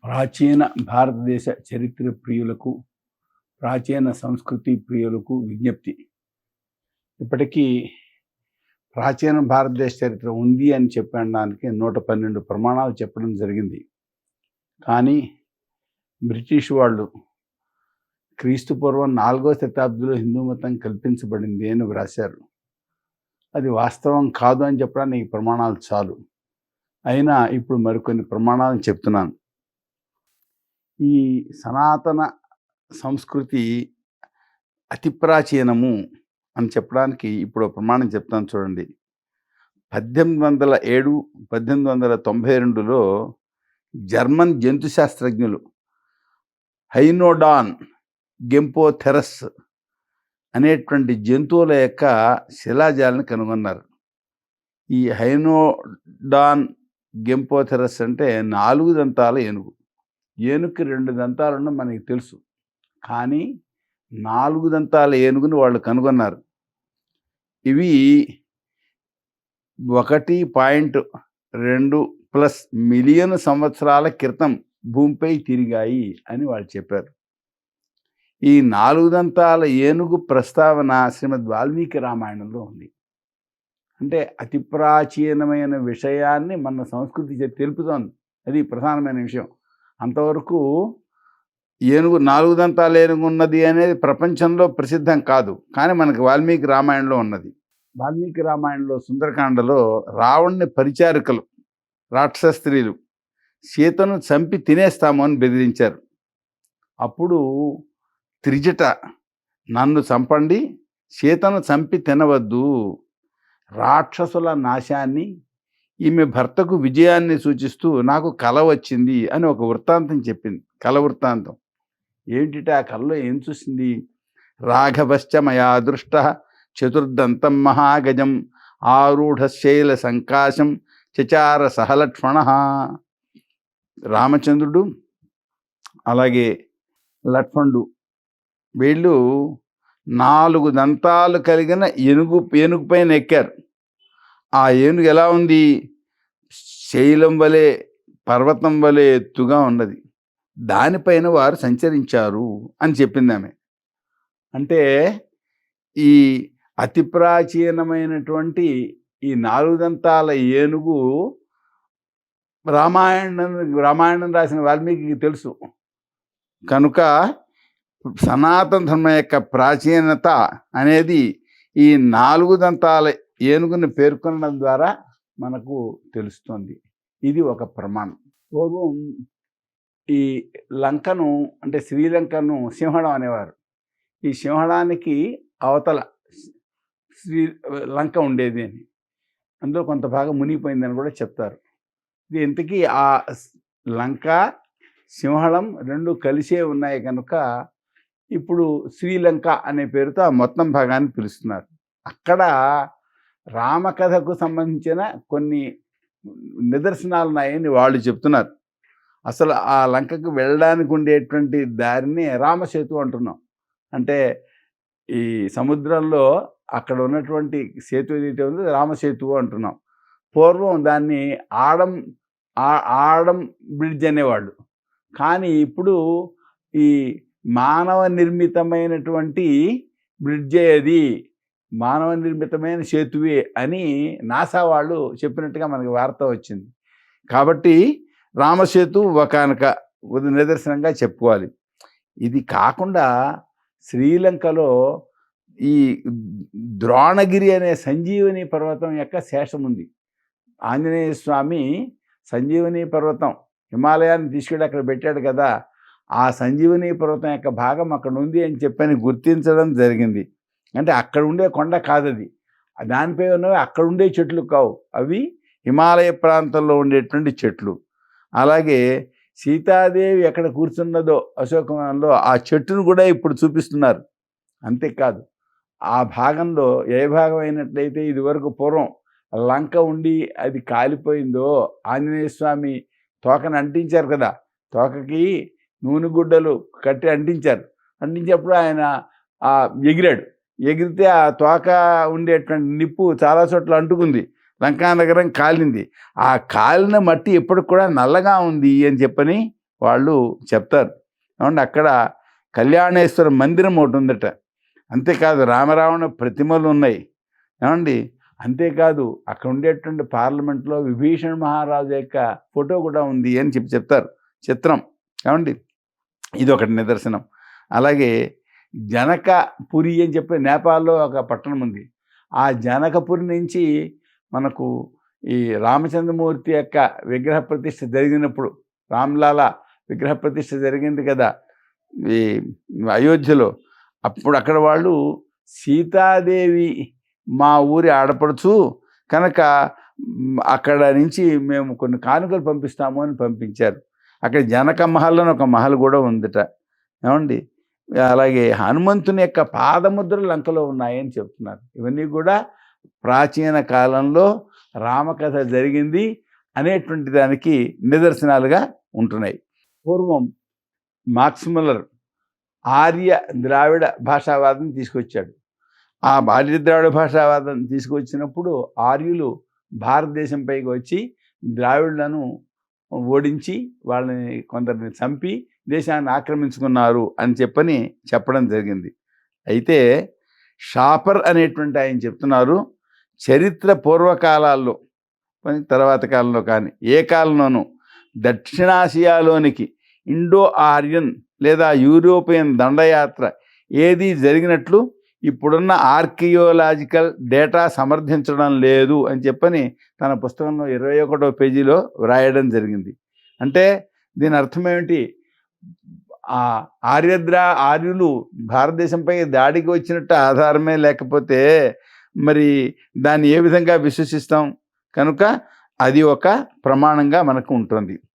ప్రాచీన భారతదేశ చరిత్ర ప్రియులకు, ప్రాచీన సంస్కృతి ప్రియులకు విజ్ఞప్తి. ఇప్పటికీ ప్రాచీన భారతదేశ చరిత్ర ఉంది అని చెప్పడానికి 112 ప్రమాణాలు చెప్పడం జరిగింది. కానీ బ్రిటిష్ వాళ్ళు క్రీస్తు పూర్వం 4వ శతాబ్దిలో హిందూ మతం కల్పించబడింది అని వ్రాశారు. అది వాస్తవం కాదు అని చెప్పడానికి ఈ ప్రమాణాలు చాలు. అయినా ఇప్పుడు మరికొన్ని ప్రమాణాలను చెప్తున్నాను. ఈ సనాతన సంస్కృతి అతి ప్రాచీనము అని చెప్పడానికి ఇప్పుడు ప్రమాణం చెప్తాను చూడండి. 1807, 1892లో జర్మన్ జంతు శాస్త్రజ్ఞులు హైనోడాన్ గెంపోథెరస్ అనేటువంటి జంతువుల యొక్క శిలాజాలను కనుగొన్నారు. ఈ హైనోడాన్ గెంపోథెరస్ అంటే 4 దంతాల ఏనుగు. ఏనుగుకి 2 దంతాలను మనకి తెలుసు, కానీ 4 దంతాల ఏనుగుని వాళ్ళు కనుగొన్నారు. ఇవి 1.2+ మిలియన్ సంవత్సరాల క్రితం భూమిపై తిరిగాయి అని వాళ్ళు చెప్పారు. ఈ 4 దంతాల ఏనుగు ప్రస్తావన శ్రీమద్ వాల్మీకి రామాయణంలో ఉంది. అంటే అతి ప్రాచీనమైన విషయాన్ని మన సంస్కృతి తెలుపుతోంది. అది ప్రధానమైన విషయం. అంతవరకు ఏనుగు 4 దంతాల ఏనుగు ఉన్నది అనేది ప్రపంచంలో ప్రసిద్ధం కాదు, కానీ మనకు వాల్మీకి రామాయణంలో ఉన్నది. వాల్మీకి రామాయణంలో సుందరకాండలో రావణ్ణి పరిచారికలు, రాక్షస స్త్రీలు సీతను చంపి తినేస్తాము అని బెదిరించారు. అప్పుడు త్రిజట, నన్ను చంపండి, సీతను చంపి తినవద్దు, రాక్షసుల నాశాన్ని, ఈమె భర్తకు విజయాన్ని సూచిస్తూ నాకు కల వచ్చింది అని ఒక వృత్తాంతం చెప్పింది. కల వృత్తాంతం ఏమిటి? ఆ కలలో ఏం చూసింది? రాఘవశ్చ మయా దృష్ట చతుర్దంతం మహాగజం ఆరూఢశైల సంకాశం చచార సహలక్ష్మణ. రామచంద్రుడు అలాగే లక్ష్మణుడు వీళ్ళు 4 దంతాలు కలిగిన ఏనుగు పైన ఎక్కారు. ఆ ఏనుగు ఎలా ఉంది? శైలం వలె, పర్వతం వలె ఎత్తుగా ఉన్నది. దానిపైన వారు సంచరించారు అని చెప్పింది ఆమె. అంటే ఈ అతి ప్రాచీనమైనటువంటి ఈ 4 దంతాల ఏనుగు రామాయణం రాసిన వాల్మీకి తెలుసు. కనుక సనాతన ధర్మం యొక్క ప్రాచీనత అనేది ఈ 4 దంతాల ఏనుగుని పేర్కొనడం ద్వారా మనకు తెలుస్తుంది. ఇది ఒక ప్రమాణం. పూర్వం ఈ లంకను, అంటే శ్రీలంకను సింహళం అనేవారు. ఈ సింహళానికి అవతల లంక ఉండేది అని, అందులో కొంత భాగం మునిగిపోయిందని కూడా చెప్తారు. ఇది ఇంతకీ ఆ లంక సింహళం 2 కలిసే ఉన్నాయి కనుక ఇప్పుడు శ్రీలంక అనే పేరుతో ఆ మొత్తం భాగాన్ని పిలుస్తున్నారు. అక్కడ రామకథకు సంబంధించిన కొన్ని నిదర్శనాలు ఉన్నాయని వాళ్ళు చెప్తున్నారు. అసలు ఆ లంకకు వెళ్ళడానికి ఉండేటువంటి దారిని రామసేతు అంటున్నాం. అంటే ఈ సముద్రంలో అక్కడ ఉన్నటువంటి సేతు ఏదైతే ఉందో రామసేతు అంటున్నాం. పూర్వం దాన్ని ఆడం బ్రిడ్జ్ అనేవాళ్ళు, కానీ ఇప్పుడు ఈ మానవ నిర్మితమైనటువంటి బ్రిడ్జే, అది మానవ నిర్మితమైన సేతువే అని నాసా వాళ్ళు చెప్పినట్టుగా మనకి వార్త వచ్చింది. కాబట్టి రామసేతు ఒకానొక నిదర్శనంగా చెప్పుకోవాలి. ఇది కాకుండా శ్రీలంకలో ఈ ద్రోణగిరి అనే సంజీవని పర్వతం యొక్క శేషం ఉంది. ఆంజనేయ స్వామి సంజీవని పర్వతం హిమాలయాన్ని తీసుకెళ్ళి అక్కడ పెట్టాడు కదా, ఆ సంజీవని పర్వతం యొక్క భాగం అక్కడ ఉంది అని చెప్పని గుర్తించడం జరిగింది. అంటే అక్కడ ఉండే కొండ కాదది, దానిపై ఉన్నవి అక్కడ ఉండే చెట్లు కావు, అవి హిమాలయ ప్రాంతంలో ఉండేటువంటి చెట్లు. అలాగే సీతాదేవి ఎక్కడ కూర్చున్నదో అశోకవనంలో ఆ చెట్టును కూడా ఇప్పుడు చూపిస్తున్నారు. అంతేకాదు ఆ భాగంలో ఏ భాగం అయినట్లయితే ఇదివరకు పూర్వం లంక ఉండి అది కాలిపోయిందో, ఆంజనేయ స్వామి తోకను అంటించారు కదా, తోకకి నూనె గుడ్డలు కట్టి అంటించినప్పుడు ఆయన ఎగిరితే ఆ తోక ఉండేటువంటి నిప్పు చాలా చోట్ల అంటుకుంది, లంకా నగరం కాలింది. ఆ కాలిన మట్టి ఇప్పటికి కూడా నల్లగా ఉంది అని చెప్పని వాళ్ళు చెప్తారు. ఏమంటే అక్కడ కళ్యాణేశ్వర మందిరం ఒకటి ఉందట. అంతేకాదు రామరావణ ప్రతిమలు ఉన్నాయి. ఏమండి అంతేకాదు అక్కడ ఉండేటువంటి పార్లమెంట్లో విభీషణ మహారాజు యొక్క ఫోటో కూడా ఉంది అని చెప్తారు. చిత్రం. ఏమండి ఇది ఒకటి నిదర్శనం. అలాగే జనకపురి అని చెప్పి నేపాల్లో ఒక పట్టణం ఉంది. ఆ జనకపురి నుంచి మనకు ఈ రామచంద్రమూర్తి యొక్క విగ్రహ ప్రతిష్ఠ జరిగినప్పుడు, రామ్లాల విగ్రహ ప్రతిష్ఠ జరిగింది కదా ఈ అయోధ్యలో. అప్పుడు అక్కడ వాళ్ళు సీతాదేవి మా ఊరి ఆడపడుచు కనుక అక్కడ నుంచి మేము కొన్ని కానుకలు పంపిస్తాము అని పంపించారు. అక్కడ జనక మహల్ అని ఒక మహల్ కూడా ఉందట. ఏమండి అలాగే హనుమంతుని యొక్క పాదముద్రలు లంకలో ఉన్నాయని చెప్తున్నారు. ఇవన్నీ కూడా ప్రాచీన కాలంలో రామకథ జరిగింది అనేటువంటి దానికి నిదర్శనాలుగా ఉంటున్నాయి. పూర్వం మార్క్స్ ముల్లర్ ఆర్య ద్రావిడ భాషావాదం తీసుకొచ్చాడు. ఆ ఆర్య ద్రావిడ భాషావాదం తీసుకొచ్చినప్పుడు ఆర్యులు భారతదేశంపైకి వచ్చి ద్రావిడులను ఓడించి వాళ్ళని కొందరిని చంపి దేశాన్ని ఆక్రమించుకున్నారు అని చెప్పడం జరిగింది. అయితే షాపర్ అనేటువంటి ఆయన చెప్తున్నారు, చరిత్ర పూర్వకాలాల్లో తర్వాత కాలంలో కానీ ఏ కాలంలోనూ దక్షిణాసియాలోనికి ఇండో ఆర్యన్ లేదా యూరోపియన్ దండయాత్ర ఏది జరిగినట్లు ఇప్పుడున్న ఆర్కియోలాజికల్ డేటా సమర్థించడం లేదు అని తన పుస్తకంలో 21వ పేజీలో వ్రాయడం జరిగింది. అంటే దీని అర్థం ఏమిటి? ఆర్యులు భారతదేశంపై దాడికి వచ్చినట్టు ఆధారమే లేకపోతే మరి దాన్ని ఏ విధంగా విశ్వసిస్తాం? కనుక అది ఒక ప్రమాణంగా మనకు ఉంటుంది.